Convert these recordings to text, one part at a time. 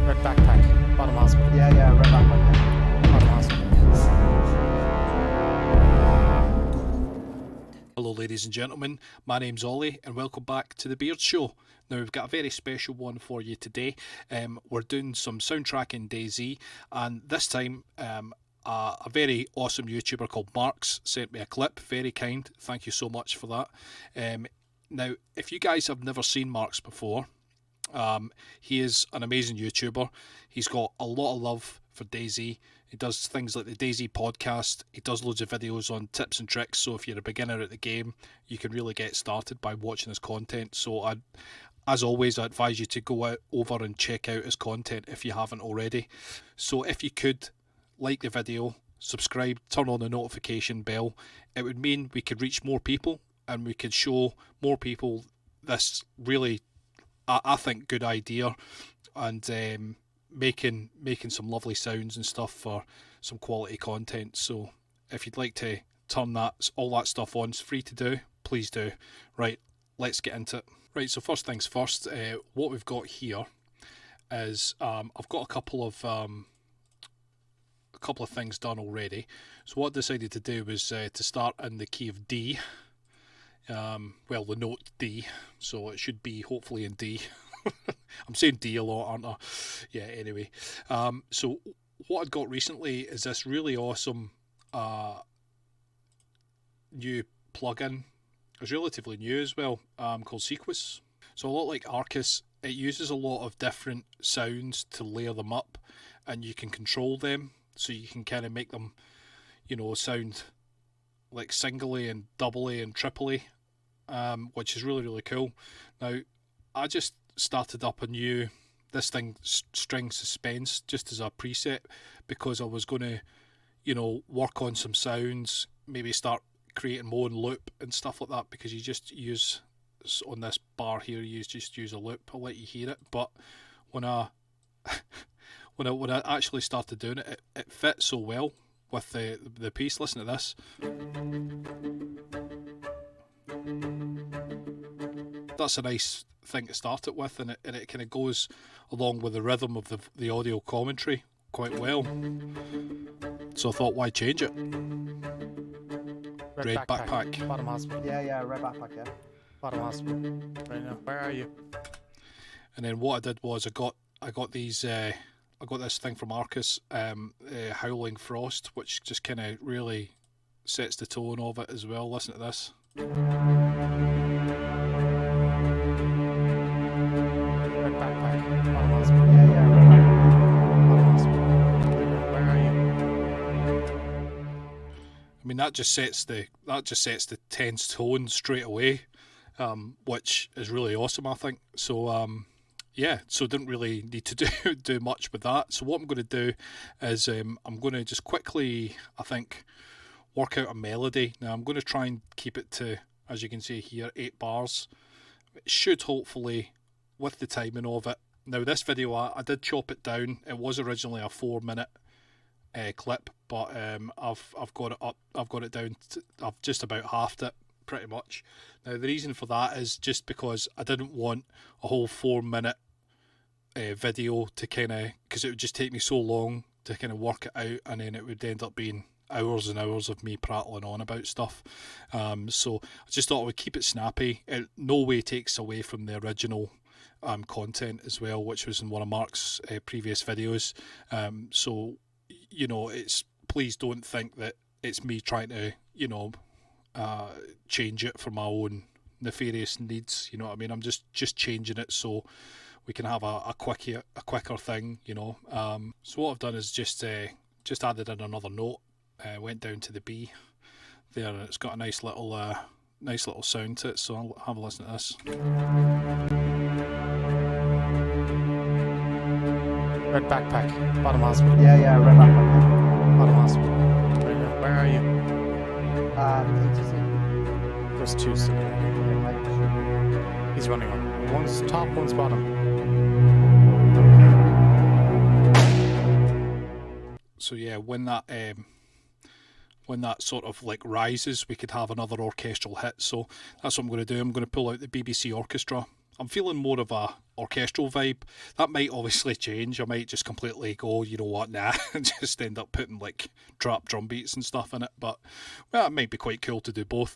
Red backpack, bottom hospital. Yeah, red backpack. Bottom hospital. Hello ladies and gentlemen, my name's Ollie and welcome back to The Beard Show. Now we've got a very special one for you today. We're doing some soundtrack in DayZ, and this time a very awesome YouTuber called Marks sent me a clip, very kind, thank you so much for that. Now if you guys have never seen Marks before, he is an amazing YouTuber. He's got a lot of love for DayZ. He does things like the DayZ podcast. He does loads of videos on tips and tricks. So if you're a beginner at the game, you can really get started by watching his content. So as always, I advise you to go over and check out his content if you haven't already. So if you could like the video, subscribe, turn on the notification bell, it would mean we could reach more people and we could show more people this really, I think, good idea, and making some lovely sounds and stuff for some quality content. So if you'd like to turn all that stuff on, it's free to do, please do. Right, let's get into it. Right, so first things first, what we've got here is I've got a couple of things done already. So what I decided to do was to start in the key of D. Well, the note D, so it should be hopefully in D. I'm saying D a lot, aren't I? Yeah, anyway. So what I've got recently is this really awesome new plugin. It's relatively new as well, called Sequus. So a lot like Arcus, it uses a lot of different sounds to layer them up, and you can control them, so you can kind of make them, sound like singly and doubly and triply, which is really, really cool. Now, I just started up this thing, String Suspense, just as a preset, because I was going to, work on some sounds, maybe start creating more in loop and stuff like that, because you just use, on this bar here, you just use a loop. I'll let you hear it, but when I when I actually started doing it, it fit so well with the piece. Listen to this. That's a nice thing to start it with, and it kind of goes along with the rhythm of the audio commentary quite well. So I thought, why change it? Red backpack. Bottom hospital. Yeah, red backpack, yeah. Bottom hospital. Right now. Where are you? And then what I did was I got these I got this thing from Arcus, Howling Frost, which just kind of really sets the tone of it as well. Listen to this. Red backpack, bottom hospital. Yeah, red backpack. Bottom hospital. Right now. Where are you? I mean, that just sets the tense tone straight away, which is really awesome, I think. So yeah, so didn't really need to do much with that. So what I'm going to do is I'm going to just quickly, I think, work out a melody. Now I'm going to try and keep it to, as you can see here, 8 bars. It should hopefully, with the timing of it. Now this video, I did chop it down. It was originally a 4-minute clip, but I've got it up. I've got it down. I've just about halved it, pretty much. Now the reason for that is just because I didn't want a whole 4-minute video to because it would just take me so long to kind of work it out, and then it would end up being hours and hours of me prattling on about stuff. So I just thought I would keep it snappy. It no way takes away from the original content as well, which was in one of Mark's previous videos. So it's, please don't think that it's me trying to change it for my own nefarious needs. You know what I mean? I'm just changing it so we can have a quicker thing. So what I've done is just added in another note. Went down to the B there, and it's got a nice little sound to it. So I'll have a listen to this. Red backpack, bottom hospital. Yeah, red backpack. Bottom hospital. Right now. Where are you? There's 2 still. He's running up. One's top, one's bottom. So yeah, when that sort of like rises, we could have another orchestral hit. So that's what I'm going to do. I'm going to pull out the BBC Orchestra. I'm feeling more of a orchestral vibe. That might obviously change. I might just completely go, you know what, nah, and just end up putting like trap drum beats and stuff in it. But well, it might be quite cool to do both.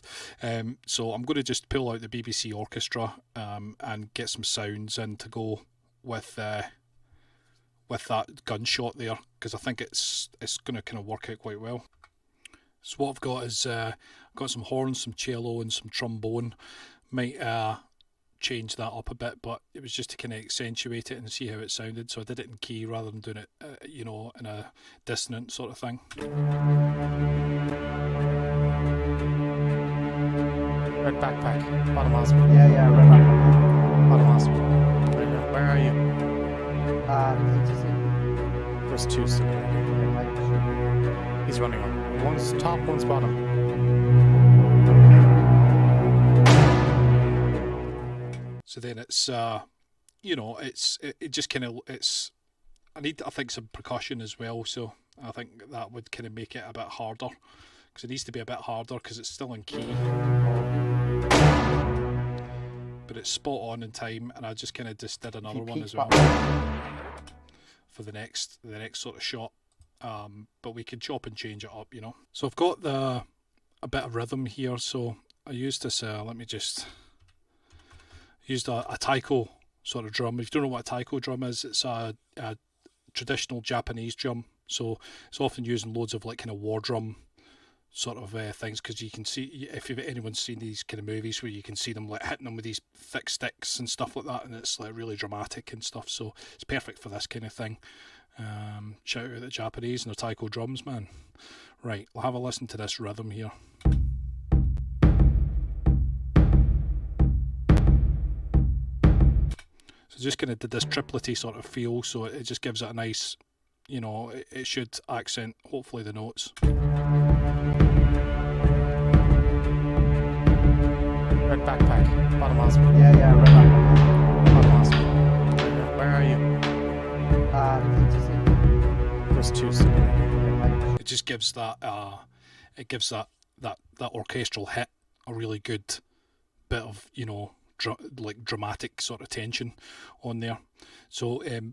So I'm going to just pull out the BBC orchestra and get some sounds in to go with that gunshot there, because I think it's going to kind of work out quite well. So what I've got is got some horns, some cello, and some trombone. Might change that up a bit, but it was just to kind of accentuate it and see how it sounded. So I did it in key rather than doing it, you know, in a dissonant sort of thing. Red backpack, bottom house. Yeah, red backpack. Bottom house. Where are you? DayZ. There's two still. He's running on. One's top, one's bottom. So then it's, you know, it just kind of, I think some percussion as well, so I think that would kind of make it a bit harder, because it needs to be a bit harder because it's still in key. But it's spot on in time, and I just kind of just did another one as well for the next sort of shot. But we can chop and change it up, you know. So I've got a bit of rhythm here, so I used this, let me just... used a taiko sort of drum. If you don't know what a taiko drum is, it's a traditional Japanese drum. So it's often used in loads of like kind of war drum sort of things, because you can see, if anyone's seen these kind of movies where you can see them like hitting them with these thick sticks and stuff like that, and it's like really dramatic and stuff. So it's perfect for this kind of thing. Shout out the Japanese and their taiko drums, man. Right, we'll have a listen to this rhythm here. Just kind of did this triplety sort of feel, so it just gives it a nice, you know, it should accent hopefully the notes. Red backpack, bottom house. Yeah, red backpack. Bottom house. Where are you? DayZ. There's two still. It just gives that that orchestral hit a really good bit of, you know, like dramatic sort of tension on there. So what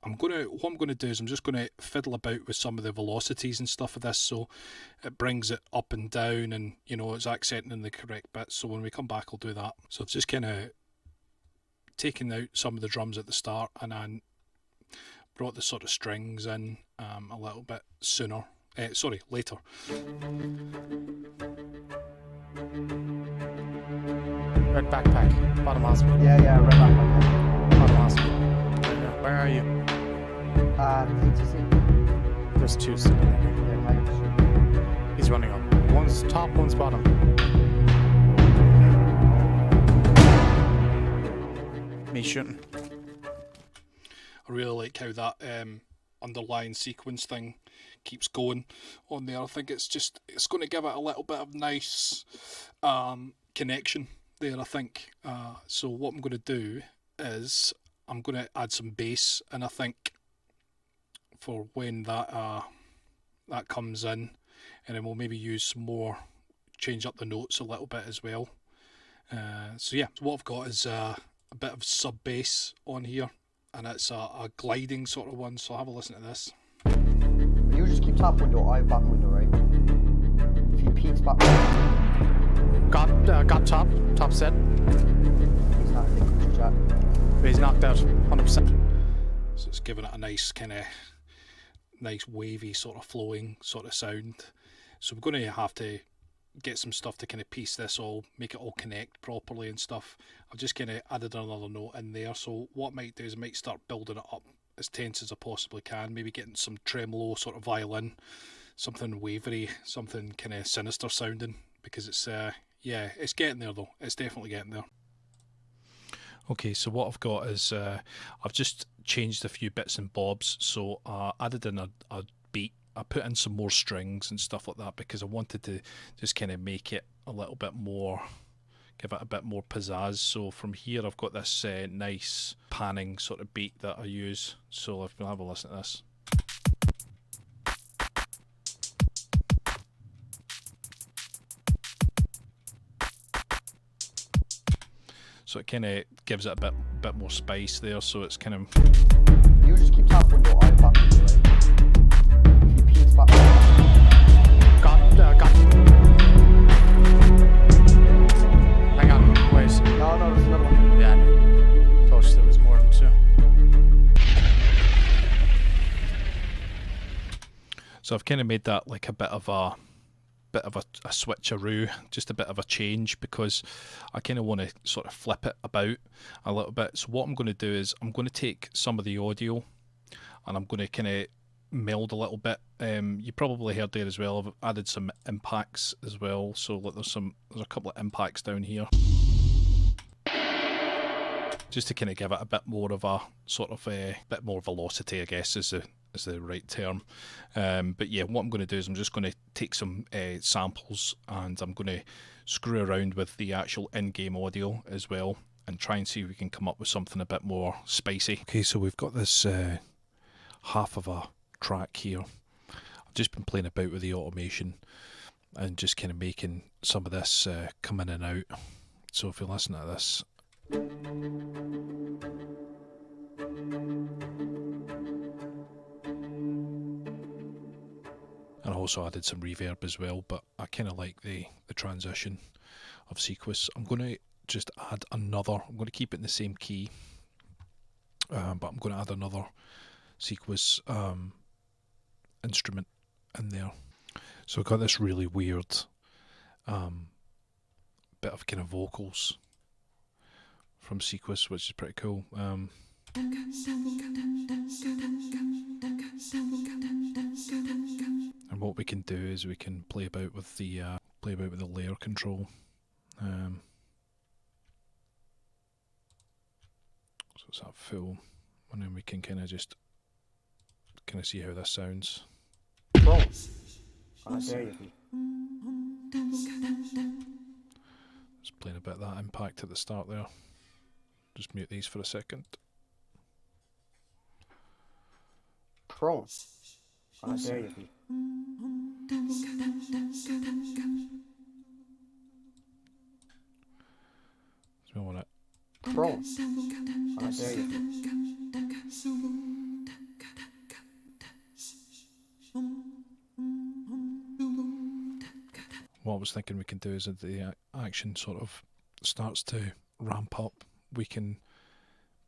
I'm going to do is I'm just going to fiddle about with some of the velocities and stuff of this, so it brings it up and down, and you know, it's accenting in the correct bits. So when we come back, I'll do that. So I've just kind of taken out some of the drums at the start, and then brought the sort of strings in a little bit sooner. Later. Red backpack, bottom house. Yeah, red backpack. Bottom house. Where are you? DayZ. There's two still. He's running on. One's top, one's bottom. Me shooting. I really like how that underlying sequence thing keeps going on there. I think it's going to give it a little bit of nice connection there, I think. So what I'm going to do is I'm going to add some bass, and I think for when that comes in, and then we'll maybe use some more, change up the notes a little bit as well. So yeah, what I've got is a bit of sub bass on here, and it's a gliding sort of one. So I'll have a listen to this. You just keep top window, I have bottom window, right? If he peeks back, Got top set. he's not thinking chat. He's knocked out, 100%. So it's giving it a nice kind of nice wavy sort of flowing sort of sound. So we're going to have to get some stuff to kind of piece this all, make it all connect properly and stuff. I've just kind of added another note in there. So what I might do is I might start building it up as tense as I possibly can, maybe getting some tremolo sort of violin, something wavery, something kind of sinister sounding, because it's yeah, it's getting there though. It's definitely getting there. Okay, so what I've got is I've just changed a few bits and bobs. So I added in a beat. I put in some more strings and stuff like that, because I wanted to just kind of make it a little bit more, give it a bit more pizzazz. So from here I've got this nice panning sort of beat that I use. So I'll have a listen to this. so it kind of gives it a bit more spice there. So it's kind of. You just keep top window, I back window, right? If he peeks back. Got. Hang on, wait. No, there's another one. Yeah, I told you there was more than two. So I've kind of made that like a bit of a switcheroo, just a bit of a change, because I kind of want to sort of flip it about a little bit. So what I'm going to do is I'm going to take some of the audio and I'm going to kind of meld a little bit. You probably heard there as well, I've added some impacts as well. So like there's a couple of impacts down here, just to kind of give it a bit more of a sort of a bit more velocity, I guess is the right term. But yeah, what I'm going to do is I'm just going to take some samples and I'm going to screw around with the actual in-game audio as well and try and see if we can come up with something a bit more spicy. Okay, so we've got this half of a track here. I've just been playing about with the automation and just kind of making some of this come in and out. So if you listen to this, and I also added some reverb as well, but I kind of like the transition of Sequus. I'm going to just add another, I'm going to keep it in the same key, but I'm going to add another Sequus instrument in there. So I've got this really weird bit of kind of vocals from Sequus, which is pretty cool. And what we can do is we can play about with the layer control. So it's that full, and then we can kind of just see how this sounds. Bro. Oh, there you be. Just playing a bit of that impact at the start there. Just mute these for a second. Pro. Oh, there you be. Smell on it. Pro. Oh, there you be. What I was thinking we can do is, as the action sort of starts to ramp up, we can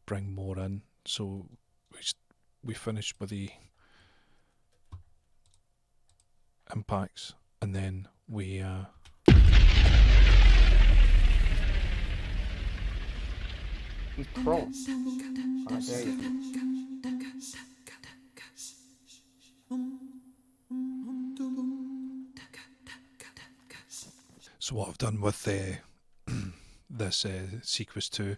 bring more in. So we finished with the impacts, and then we He's pro. Oh, there you be. So what I've done with this Sequus 2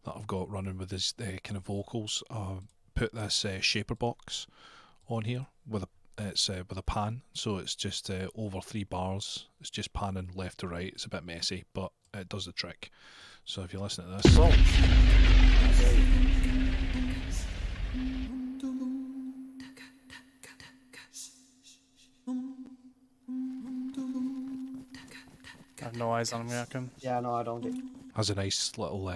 that I've got running with this kind of vocals, put this shaper box on here with a pan, so it's just over 3 bars. It's just panning left to right. It's a bit messy, but it does the trick. So if you listen to this, Pro. I have no eyes on him, reckon. Yeah, no, I don't do. has a nice little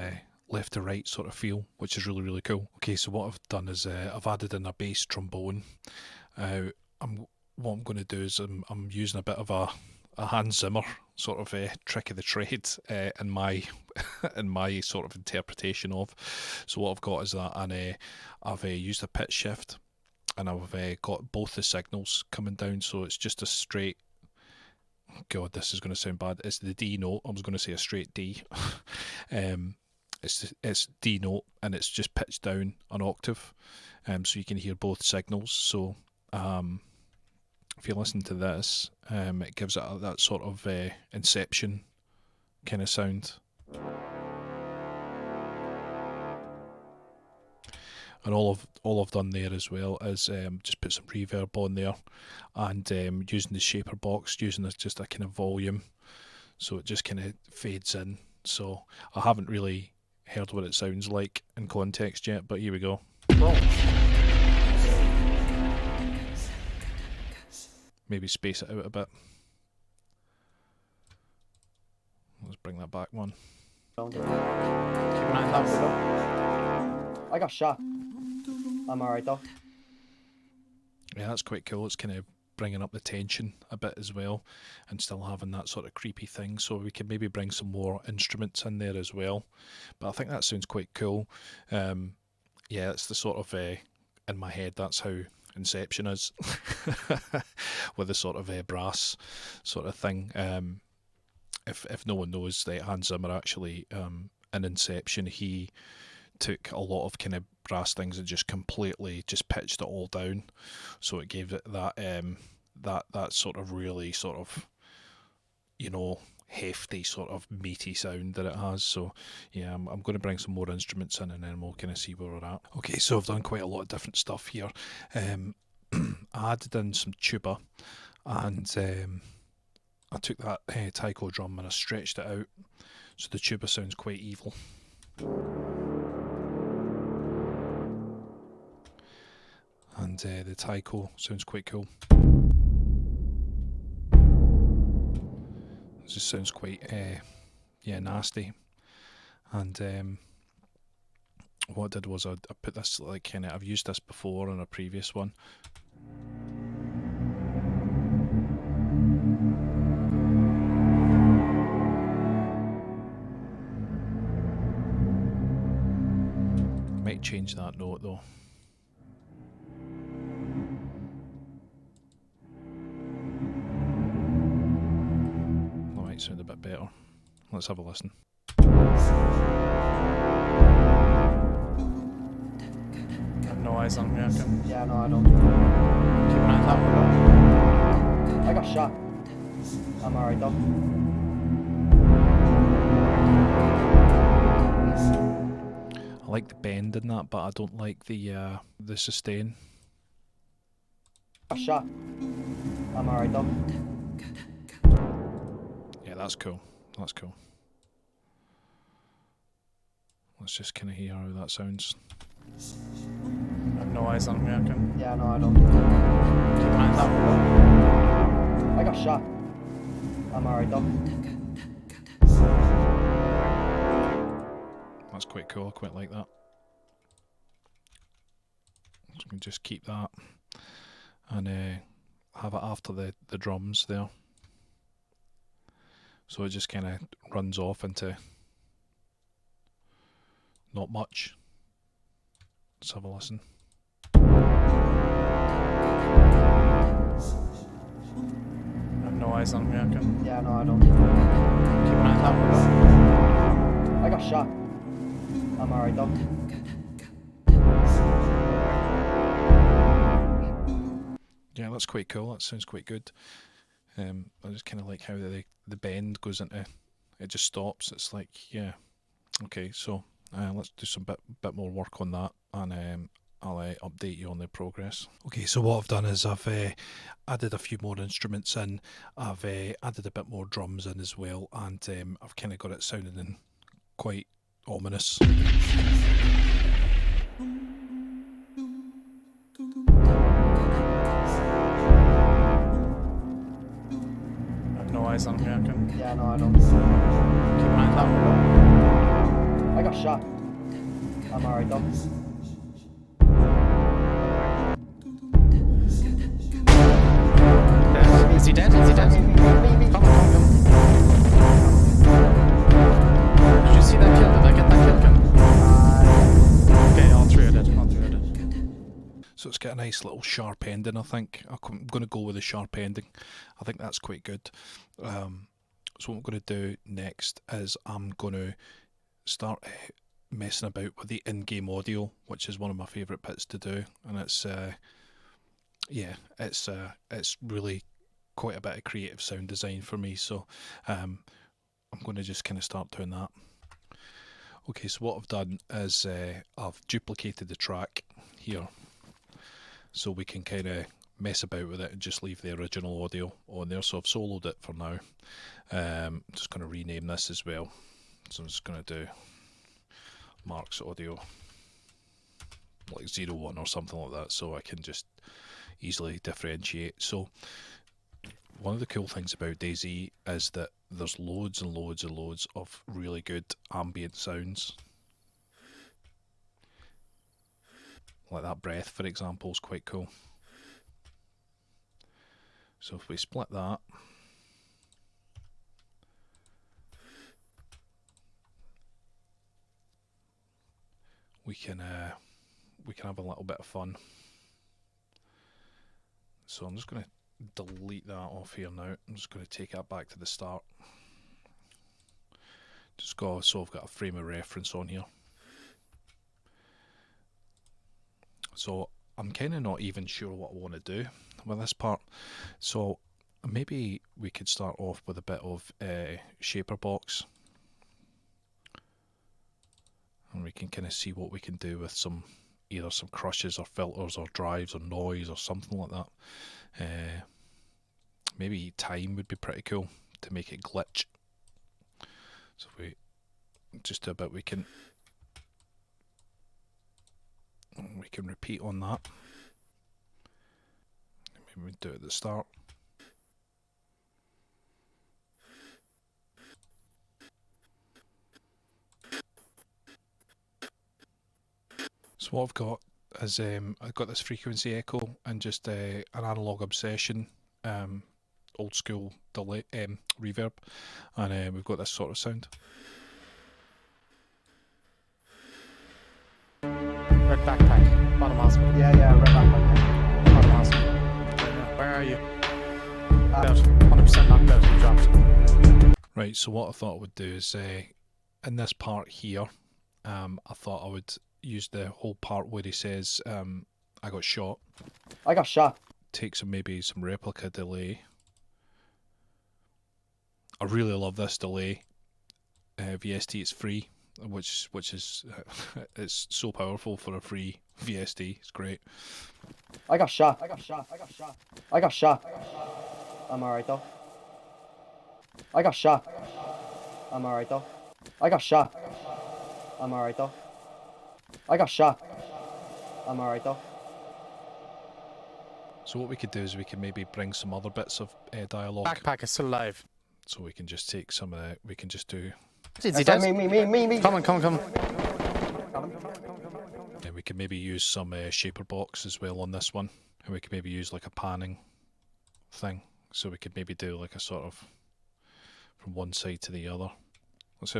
left to right sort of feel, which is really cool. Okay, so what I've done is I've added in a bass trombone. What I'm going to do is I'm using a bit of a Hans Zimmer sort of trick of the trade in my in my sort of interpretation of. So what I've got is that, and I've used a pitch shift, and I've got both the signals coming down, so it's just a straight. God, this is going to sound bad. It's the D note. I was going to say a straight D. It's D note, and it's just pitched down an octave, so you can hear both signals. So if you listen to this, it gives it that sort of Inception kind of sound. And all I've done there as well is just put some reverb on there, and using the shaper box, using just a kind of volume, so it just kind of fades in. So I haven't really heard what it sounds like in context yet, but here we go. Maybe space it out a bit. Let's bring that back one. Don't do it. Keep an eye on that window. I got shot. I'm alright though. Yeah, that's quite cool. It's kind of bringing up the tension a bit as well, and still having that sort of creepy thing. So we can maybe bring some more instruments in there as well. But I think that sounds quite cool. Yeah, it's the sort of in my head, that's how Inception is, with the sort of brass sort of thing. If no one knows, that Hans Zimmer actually in Inception, he took a lot of kind of brass things and just completely just pitched it all down, so it gave it that that sort of really sort of, you know, hefty sort of meaty sound that it has. So yeah, I'm going to bring some more instruments in, and then we'll kind of see where we're at. Okay, so I've done quite a lot of different stuff here. I added in some tuba, and I took that taiko drum and I stretched it out, so the tuba sounds quite evil. And the taiko sounds quite cool. It just sounds quite yeah, nasty. And what I did was I put this, like, kind of, I've used this before on a previous one. Might change that note though. That might sound a bit better. Let's have a listen. Have no eyes on me, I can. Yeah, no, I don't. Keep an eye on that window. I got shot. I'm alright though. I like the bend in that, but I don't like the sustain. I got shot. I'm alright though. Yeah, that's cool. That's cool. Let's just kind of hear how that sounds. Have no eyes on me, I can. Yeah, no, I don't. Keep an eye on that window. I got shot. I'm alright though. That's quite cool. I quite like that. So we can just keep that and have it after the drums there. So it just kind of runs off into not much. Let's have a listen. Have no eyes on me, I can. Yeah, no, I don't. Keep an eye on that window. I got shot. I'm alright though. Yeah, that's quite cool. That sounds quite good. I just kind of like how the bend goes into, it just stops. It's like, yeah, okay. So let's do some bit more work on that, and I'll update you on the progress. Okay, so what I've done is I've added a few more instruments in. I've added a bit more drums in as well, and I've kind of got it sounding quite ominous. Have no eyes on me, I can. Yeah, no, I don't. Keep an eye on that window. I got shot. I'm alright though. Is he dead? Is he dead? Come on. Did you see that kill? Did I get that kill, Ken? Okay, all three are dead. All three are dead. So it's got a nice little sharp ending, I think. I'm going to go with a sharp ending. I think that's quite good. So what I'm going to do next is I'm going to start messing about with the in-game audio, which is one of my favourite bits to do, and it's yeah, it's really quite a bit of creative sound design for me. So I'm going to just kind of start doing that. Okay, so what I've done is I've duplicated the track here, so we can kind of mess about with it and just leave the original audio on there. So I've soloed it for now. I'm just going to rename this as well. So I'm just going to do Mark's audio like 01 or something like that, so I can just easily differentiate. So one of the cool things about DayZ is that there's loads and loads and loads of really good ambient sounds. Like that breath, for example, is quite cool. So if we split that, we can have a little bit of fun. So I'm just going to delete that off here now. I'm just going to take that back to the start. So I've got a frame of reference on here. So I'm kind of not even sure what I want to do with this part. So maybe we could start off with a bit of shaper box. And we can kind of see what we can do with either some crushes or filters or drives or noise or something like that. Maybe time would be pretty cool to make it glitch. So if we just do a bit, we can repeat on that. Maybe we do it at the start. So what I've got is I've got this frequency echo and just an analog obsession, old school delay reverb, and we've got this sort of sound. Red backpack, bottom hospital. Yeah, red backpack. Bottom hospital. Where are you? About 100% knocked out. You dropped. Right. So what I thought I would do is in this part here, I thought I would use the whole part where he says I got shot. I got shot. Take maybe some replica delay. I really love this delay. VST is free, which is it's so powerful for a free VST. It's great. I got shot. I'm alright though. I got shot. I'm alright though. I got shot. I'm alright though. So what we could do is we can maybe bring some other bits of dialogue. Backpack is still alive. So we can just take some of that. We can just do. Is he dead? Me. Come on. And we can maybe use some shaper box as well on this one, and we can maybe use like a panning thing. So we could maybe do like a sort of from one side to the other. Let's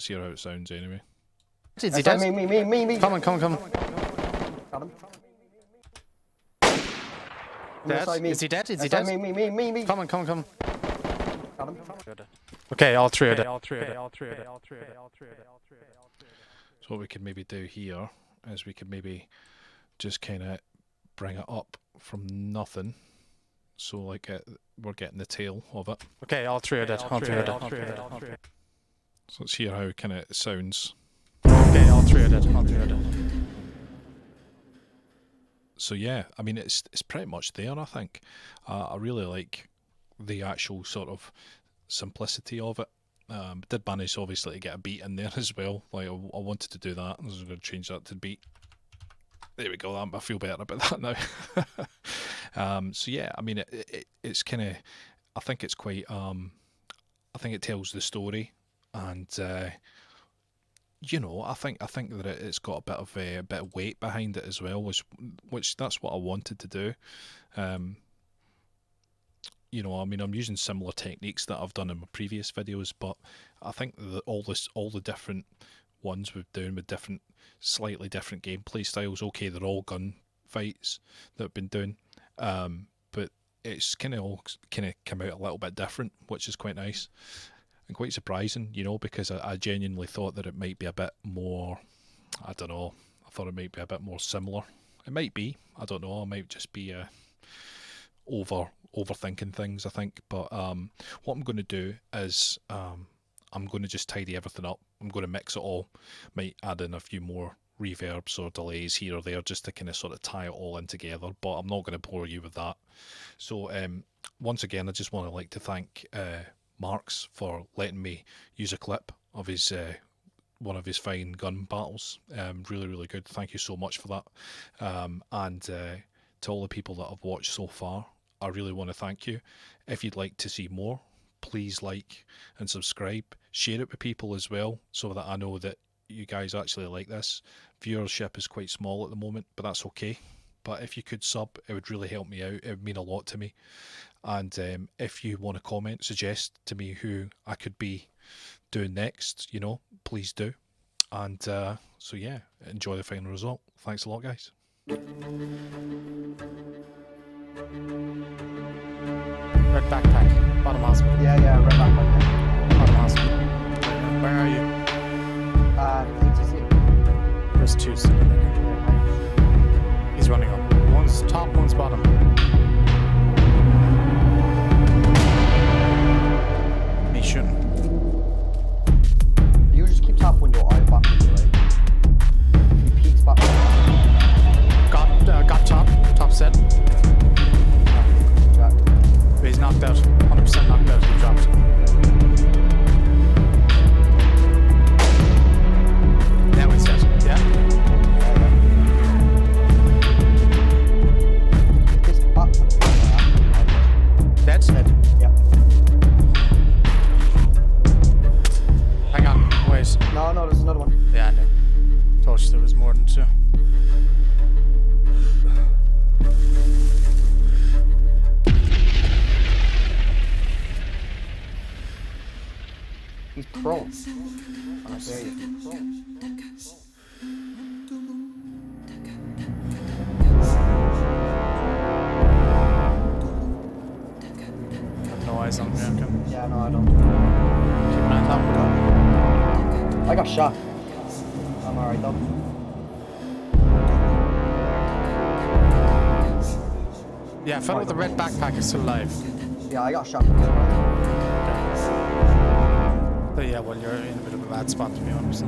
hear how it sounds anyway. Is he dead? Me. Come on. Got him. Dead? Is he dead? Me. Come on. Got him. Okay, all three of them. So what we could maybe do here is we could maybe just kind of bring it up from nothing. So like we're getting the tail of it. Okay, all three of them. So let's hear how kind of it sounds. Okay, all three of them. So yeah, I mean it's pretty much there. I think I really like the actual sort of simplicity of it. Did manage obviously to get a beat in there as well. Like I wanted to do that. I was going to change that to beat. There we go. I feel better about that now. So yeah, I mean it's kind of. I think it's quite. I think it tells the story, and you know, I think that it's got a bit of weight behind it as well, which that's what I wanted to do. You know, I mean, I'm using similar techniques that I've done in my previous videos, but I think that all the different ones we've done with slightly different gameplay styles. Okay, they're all gun fights that I've been doing, but it's kind of all come out a little bit different, which is quite nice and quite surprising, you know, because I genuinely thought that it might be a bit more. I don't know. I thought it might be a bit more similar. It might be. I don't know. I might just be overthinking things, I think. But what I'm going to do is I'm going to just tidy everything up. I'm going to mix it all. Might add in a few more reverbs or delays here or there just to kind of sort of tie it all in together, but I'm not going to bore you with that. So once again, I just want to to thank Marks for letting me use a clip of his one of his fine gun battles. Really good. Thank you so much for that. And to all the people that have watched so far, I really want to thank you. If you'd like to see more, please like and subscribe. Share it with people as well, so that I know that you guys actually like this. Viewership is quite small at the moment, but that's okay. But if you could sub, it would really help me out. It would mean a lot to me. And if you want to comment, suggest to me who I could be doing next, you know, please do. And so yeah, enjoy the final result. Thanks a lot, guys. Red backpack. Bottom hospital. Yeah, red backpack. Bottom hospital. Where are you? ATC. There's two still in there. He's running up. One's top, one's bottom. He's shooting. You just keep top window, I back window, right? He peeks back window. Got top. Top set. Yeah. But he's knocked out. 100% knocked out. He dropped. Now he's dead. Yeah? This back Dead? Dead. Yeah. Hang on. Wait. No, there's another one. Yeah, I know. Told you there was more than two. He's prone. I dare you. He's prone. I have no eyes on me. Okay. Yeah, no, I don't. Keep an eye on top. I got shot. I'm alright though. Yeah, fellow with the red backpack is still alive. Yeah, I got shot. But yeah, well, you're in a bit of a bad spot to be honest.